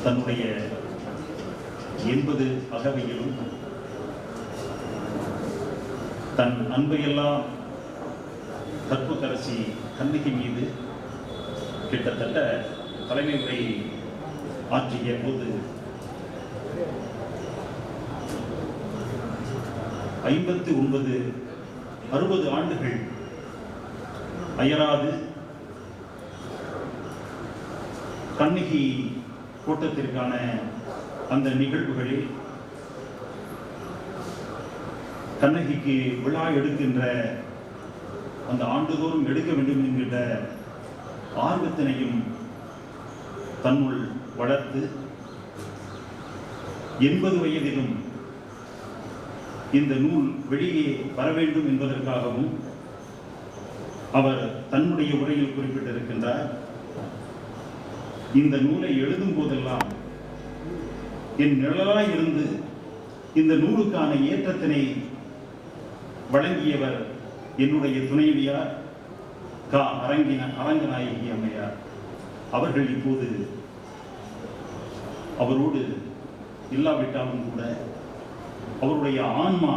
தன்னுடைய 80 அகவையிலும் தன் அன்பையெல்லாம் கற்புக்கரசி கண்ணகி மீது கிட்டத்தட்ட தலைமை உரை ஆற்றிய போது 59-60 ஆண்டுகள் அயராது கண்ணகி கூட்டத்திற்கான அந்த நிகழ்வுகளில் கண்ணகிக்கு விழா எடுக்கின்ற அந்த ஆண்டுதோறும் எடுக்க வேண்டும் என்கின்ற ஆர்வத்தினையும் தன்னுள் வளர்த்து 80 வயதிலும் இந்த நூல் வெளியே வர வேண்டும் என்பதற்காகவும் அவர் தன்னுடைய உரையில் குறிப்பிட்டிருக்கின்றார். இந்த நூலை எழுதும் போதெல்லாம் என் நிழலாய் இருந்து இந்த நூலுக்கான ஏற்றத்தினை வழங்கியவர் என்னுடைய துணைவியார் அரங்கநாயகி அம்மையார். அவர்கள் இப்போது அவரோடு இல்லாவிட்டாலும் கூட அவருடைய ஆன்மா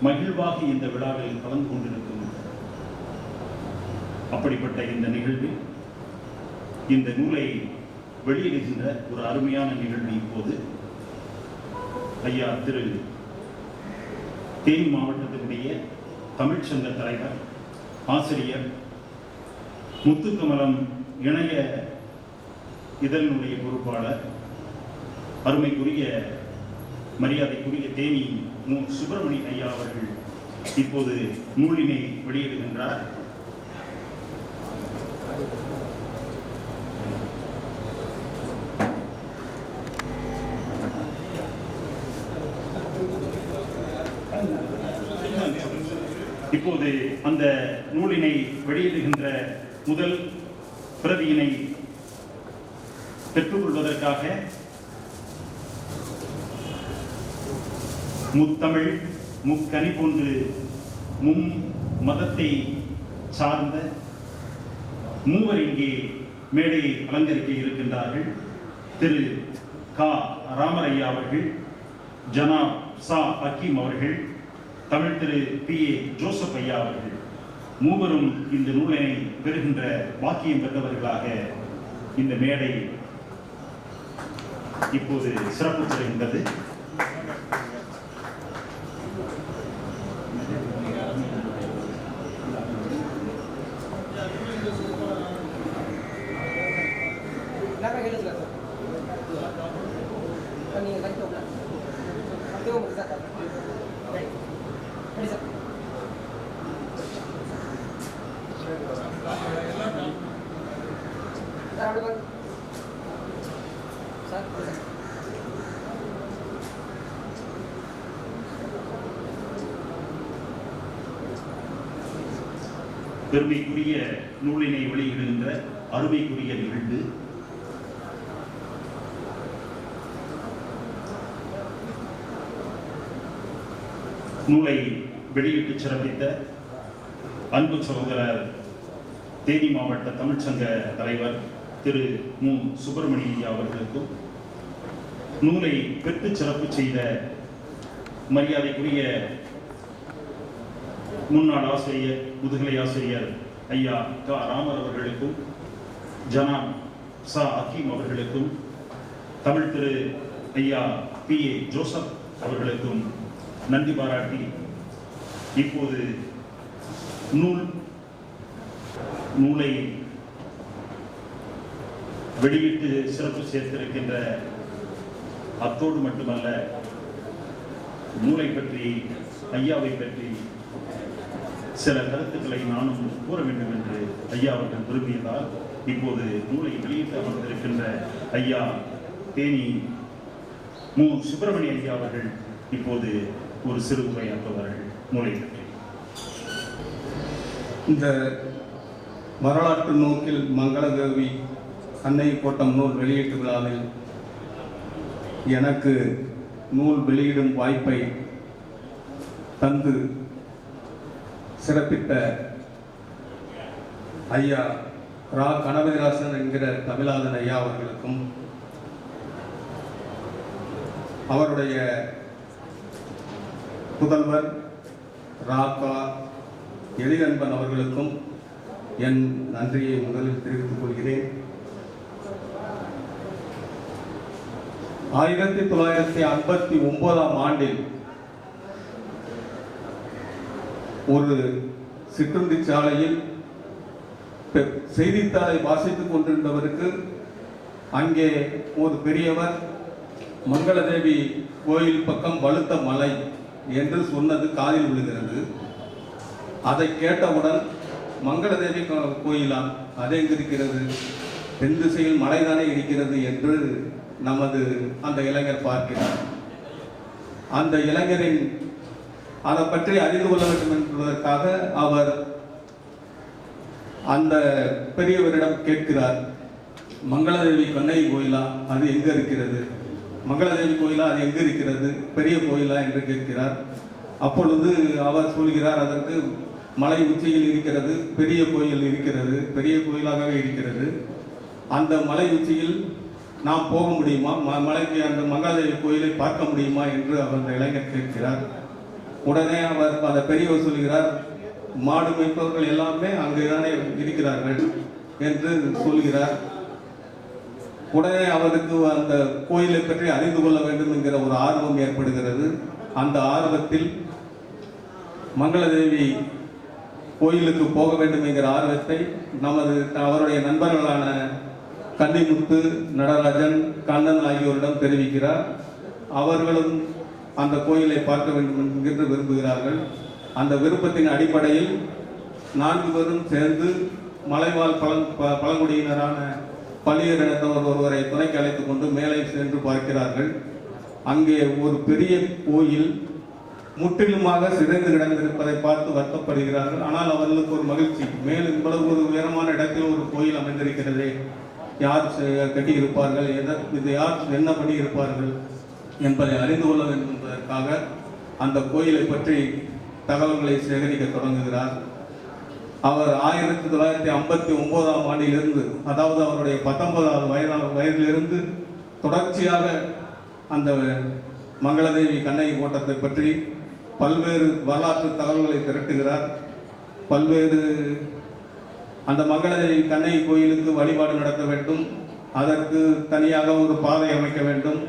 மகிழ்வாக இந்த விழாவில் கலந்து கொண்டிருக்கும். அப்படிப்பட்ட இந்த நிகழ்வில் இந்த நூலை வெளியிடுகின்ற ஒரு அருமையான நிகழ்வு இப்போது ஐயா திரு தேனி மாவட்டத்தினுடைய தமிழ்ச்சங்க தலைவர் ஆசிரியர் முத்துக்கமலம் இணைய இதழினுடைய பொறுப்பாளர் அருமைக்குரிய மரியாதைக்குரிய தேனி மு. சுப்பிரமணிய ஐயா அவர்கள் இப்போது நூலினை வெளியிடுகின்றார். இப்போது அந்த நூலினை வெளியிடுகின்ற முதல் பிரதியினை பெற்றுக்கொள்வதற்காக முத்தமிழ் முக்கனி போன்று மதத்தை சார்ந்த மூவர் இங்கே மேடையை அலங்கரிக்க இருக்கின்றார்கள். திரு கா. ராமரையா அவர்கள், ஜனாப் சா. ஹக்கீம் அவர்கள், தமிழ் திரு பி. ஏ. ஜோசப் ஐயா அவர்கள் மூவரும் இந்த நூலினை பெறுகின்ற பாக்கியம் பெற்றவர்களாக இந்த மேடை இப்போது சிறப்பு பெறுகின்றது. பெருமைக்குரிய நூலினை வெளியிடுகின்ற அருமைக்குரிய நிகழ்வு நூலை வெளியிட்டு சிறப்பித்த அன்பு சகோதரர் தேனி மாவட்ட தமிழ்ச்சங்க தலைவர் திரு மு. சுப்பிரமணிய அவர்களுக்கும், நூலை பெற்று சிறப்பு செய்த மரியாதைக்குரிய முன்னாள் ஆசிரியர் முதுகலை ஆசிரியர் ஐயா கா. ராமர் அவர்களுக்கும், ஜனாப் சா. ஹக்கீம் அவர்களுக்கும், தமிழ் திரு ஐயா பி. ஏ. ஜோசப் அவர்களுக்கும் நன்றி பாராட்டி இப்போது நூலை வெளியிட்டு சிறப்பு சேர்த்திருக்கின்ற அத்தோடு மட்டுமல்ல, நூலை பற்றி ஐயாவை பற்றி சில கருத்துக்களை நானும் கூற வேண்டும் என்று ஐயா அவர்கள் விரும்பியதால் இப்போது நூலை வெளியிட்டு அமர்ந்திருக்கின்ற ஐயா தேனி மு. சுப்பிரமணிய ஐயா அவர்கள் இப்போது ஒரு சிறு உரையாற்றுவார்கள் நூலை பற்றி. இந்த வரலாற்று நோக்கில் மங்களகவி அன்னை கோட்டம் நூல் வெளியீட்டு விழாவில் எனக்கு நூல் வெளியிடும் வாய்ப்பை தந்து சிறப்பித்த ஐயா ரா. கணபதிராசன் என்கிற தமிழாதன் ஐயா அவர்களுக்கும், அவருடைய புதல்வர் ராக்கா எழிலன்பன் அவர்களுக்கும் என் நன்றியை முதலில் தெரிவித்துக் கொள்கிறேன். 1959ஆம் ஆண்டில் ஒரு சிற்றுண்டி சாலையில் செய்தித்தாளை வாசித்துக் கொண்டிருந்தவருக்கு அங்கே ஒரு பெரியவர் மங்களதேவி கோயில் பக்கம் வலுத்த மலை என்று சொன்னது காதில் விழுகிறது. அதை கேட்டவுடன் மங்களதேவி கோயிலா, அது எங்கு இருக்கிறது, தென் திசையில் மலைதானே இருக்கிறது என்று நமது அந்த இளைஞர் பார்க்கிறார். அந்த இளைஞரின் அதை பற்றி அறிந்து கொள்ள வேண்டும் என்பதற்காக அவர் அந்த பெரியவரிடம் கேட்கிறார், மங்களதேவி கண்ணகி கோயிலா, அது எங்க இருக்கிறது, மங்களதேவி கோயிலா அது எங்க இருக்கிறது, பெரிய கோயிலா என்று கேட்கிறார். அப்பொழுது அவர் சொல்கிறார், அதற்கு மலை உச்சியில் இருக்கிறது, பெரிய கோயில் இருக்கிறது, பெரிய கோயிலாகவே இருக்கிறது. அந்த மலை உச்சியில் நாம் போக முடியுமா, மலைக்கு அந்த மங்களதேவி கோயிலை பார்க்க முடியுமா என்று அவர் அந்த இளைஞர் கேட்கிறார். உடனே அவர் அந்த பெரியவர் சொல்கிறார், மாடு மேய்ப்பவர்கள் எல்லாமே அங்குதானே இருக்கிறார்கள் என்று சொல்கிறார். உடனே அவருக்கு அந்த கோயிலை பற்றி அறிந்து கொள்ள வேண்டும் என்கிற ஒரு ஆர்வம் ஏற்படுகிறது. அந்த ஆர்வத்தில் மங்களதேவி கோயிலுக்கு போக வேண்டும் என்கிற ஆர்வத்தை அவருடைய நண்பர்களான கன்னிமுத்து, நடராஜன், கண்ணன் ஆகியோரிடம் தெரிவிக்கிறார். அவர்களும் அந்த கோயிலை பார்க்க வேண்டும் என்று விரும்புகிறார்கள். அந்த விருப்பத்தின் அடிப்படையில் 4 பேரும் சேர்ந்து மலைவாழ் பழங்குடியினரான பள்ளியர் இனத்தவர் ஒருவரை துணைக்கு அழைத்துக் கொண்டு மேலே சென்று பார்க்கிறார்கள். அங்கே ஒரு பெரிய கோயில் முற்றிலுமாக சிதைந்து கிடந்திருப்பதை பார்த்து வருத்தப்படுகிறார்கள். ஆனால் அவர்களுக்கு ஒரு மகிழ்ச்சி, மேலும் இவ்வளவு ஒரு உயரமான இடத்தில் ஒரு கோயில் அமைந்திருக்கிறதே, யார் கட்டியிருப்பார்கள், இது யார் என்ன பண்ணியிருப்பார்கள் என்பதை அறிந்து கொள்ள வேண்டும் என்பதற்காக அந்த கோயிலை பற்றி தகவல்களை சேகரிக்க தொடங்குகிறார். அவர் 1959ஆம் ஆண்டிலிருந்து, அதாவது அவருடைய 19வது வயதிலிருந்து தொடர்ச்சியாக அந்த மங்களதேவி கண்ணகி கோட்டத்தை பற்றி பல்வேறு வரலாற்று தகவல்களை திரட்டுகிறார். பல்வேறு அந்த மங்களதேவி கண்ணகி கோயிலுக்கு வழிபாடு நடத்த வேண்டும், அதற்கு தனியாக ஒரு பாதை அமைக்க வேண்டும்,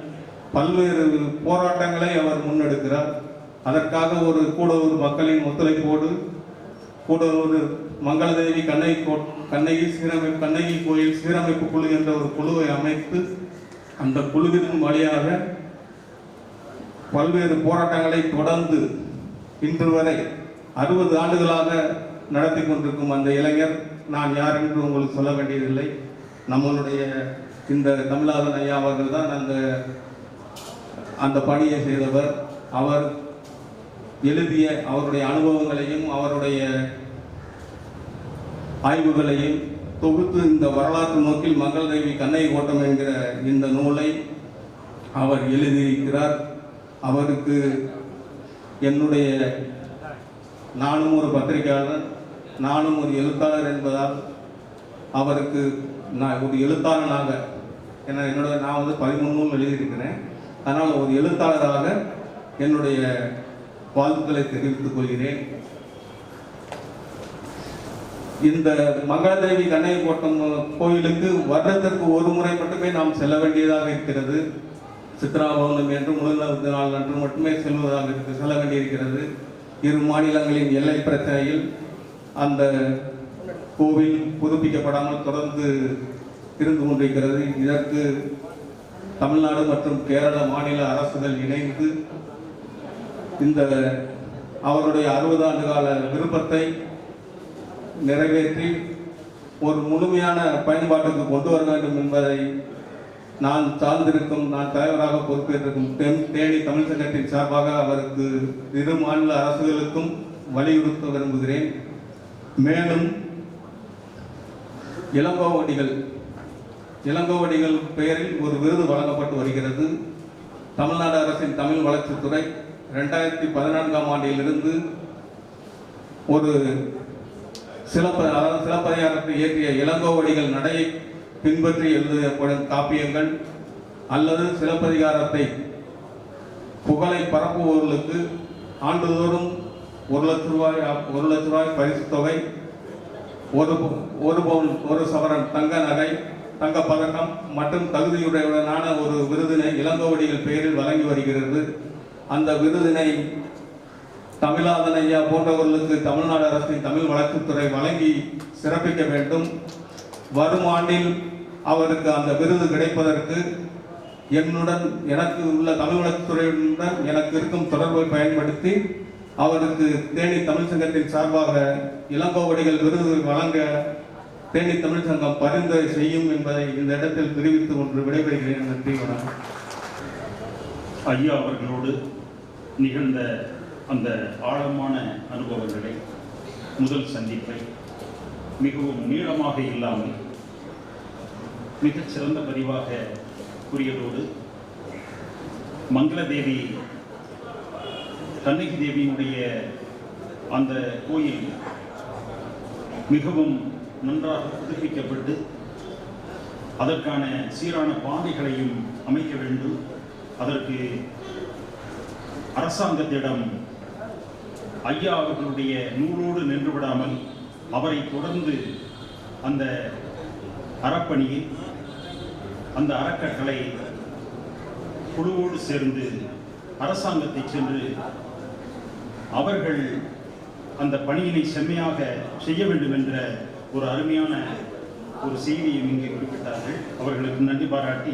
பல்வேறு போராட்டங்களை அவர் முன்னெடுக்கிறார். அதற்காக கூட ஒரு மக்களின் ஒத்துழைப்போடு கூட ஒரு மங்களதேவி கண்ணகி கோயில் சீரமைப்பு குழு என்ற ஒரு குழுவை அமைத்து அந்த குழுவின் வழியாக பல்வேறு போராட்டங்களை தொடர்ந்து இன்று வரை 60 ஆண்டுகளாக நடத்தி கொண்டிருக்கும் அந்த இளைஞர் நான் யார் என்று உங்களுக்கு சொல்ல வேண்டியதில்லை. நம்மளுடைய இந்த தமிழ்நாதன் ஐயா அவர்கள் தான் அந்த பணியை செய்தவர். அவர் எழுதிய அவருடைய அனுபவங்களையும் அவருடைய ஆய்வுகளையும் தொகுத்து இந்த வரலாற்று நோக்கில் மங்களதேவி கண்ணகி கோட்டம் என்கிற இந்த நூலை அவர் எழுதியிருக்கிறார். அவருக்கு என்னுடைய, நானும் ஒரு பத்திரிகையாளர், நானும் ஒரு எழுத்தாளர் என்பதால் அவருக்கு நான் ஒரு எழுத்தாளனாக, நான் 13 நூல் எழுதியிருக்கிறேன், அதனால் ஒரு எழுத்தாளராக என்னுடைய வாழ்த்துக்களை தெரிவித்துக் கொள்கிறேன். இந்த மங்களதேவி கண்ணகி கோட்டம் கோயிலுக்கு வருடத்திற்கு ஒரு முறை மட்டுமே நாம் செல்ல வேண்டியதாக இருக்கிறது. சித்ரா பௌர்ணமி என்று முதல் நாள் அன்று மட்டுமே செல்ல வேண்டியிருக்கிறது. 2 மாநிலங்களின் எல்லை பிரச்சனையில் அந்த கோவில் புதுப்பிக்கப்படாமல் தொடர்ந்து இருந்து கொண்டிருக்கிறது. இதற்கு தமிழ்நாடு மற்றும் கேரள மாநில அரசுகள் இணைந்து இந்த அவருடைய 60 ஆண்டு கால விருப்பத்தை நிறைவேற்றி ஒரு முழுமையான பயன்பாட்டுக்கு கொண்டு வர வேண்டும் என்பதை நான் தலைவராக பொறுப்பேற்றிருக்கும் தேனி தமிழ் சங்கத்தின் சார்பாக அவருக்கு 2 மாநில அரசுகளுக்கும் வலியுறுத்த விரும்புகிறேன். மேலும் இளங்கோவடிகள் பெயரில் ஒரு விருது வழங்கப்பட்டு வருகிறது. தமிழ்நாடு அரசின் தமிழ் வளர்ச்சித்துறை 2014ஆம் ஆண்டிலிருந்து ஒரு சிலப்பதிகாரத்தை இயற்றிய இளங்கோவடிகள் நடையை பின்பற்றி எழுதப்படும் காப்பியங்கள் அல்லது சிலப்பதிகாரத்தை புகழை பரப்புபவர்களுக்கு ஆண்டுதோறும் 1,00,000 ரூபாய் பரிசு தொகை, ஒரு பவுன் 1 சவரன் தங்க நகை, தங்க பதக்கம் மற்றும் தகுதியுடையவனான ஒரு விருதினை இளங்கோவடிகள் பெயரில் வழங்கி வருகிறது. அந்த விருதினை தமிழாதன் ஐயா போன்றவர்களுக்கு தமிழ்நாடு அரசின் தமிழ் வளர்ச்சித்துறை வழங்கி சிறப்பிக்க வேண்டும். வரும் ஆண்டில் அவருக்கு அந்த விருது கிடைப்பதற்கு எனக்கு உள்ள தமிழ் வளர்ச்சித்துறையுடன் எனக்கு இருக்கும் தொடர்பை பயன்படுத்தி அவருக்கு தேனி தமிழ் சங்கத்தின் சார்பாக இளங்கோவடிகள் விருது வழங்க தேனி தமிழ் சங்கம் பரிந்துரை செய்யும் என்பதை இந்த இடத்தில் தெரிவித்து ஒன்று விடைபெறுகிறேன். நன்றி, வணக்கம். ஐயா அவர்களோடு நிகழ்ந்த அந்த ஆழமான அனுபவங்களை, முதல் சந்திப்பை மிகவும் நீளமாக இல்லாமல் மிகச் சிறந்த பதிவாக கூறியதோடு, மங்களதேவி கண்ணகி தேவியினுடைய அந்த கோயில் மிகவும் நன்றாக புதுப்பிக்கப்பட்டு அதற்கான சீரான பாதைகளையும் அமைக்க வேண்டும். அதற்கு அரசாங்கத்திடம் ஐயா அவர்களுடைய நூலோடு நின்று விடாமல் அவரை தொடர்ந்து அந்த அறப்பணியை, அந்த அறக்கட்டளை குழுவோடு சேர்ந்து அரசாங்கத்தை சென்று அவர்கள் அந்த பணியினை செம்மையாக செய்ய வேண்டும் என்ற ஒரு அருமையான ஒரு செய்தியை இங்கே குறிப்பிட்டார்கள். அவர்களுக்கு நன்றி பாராட்டி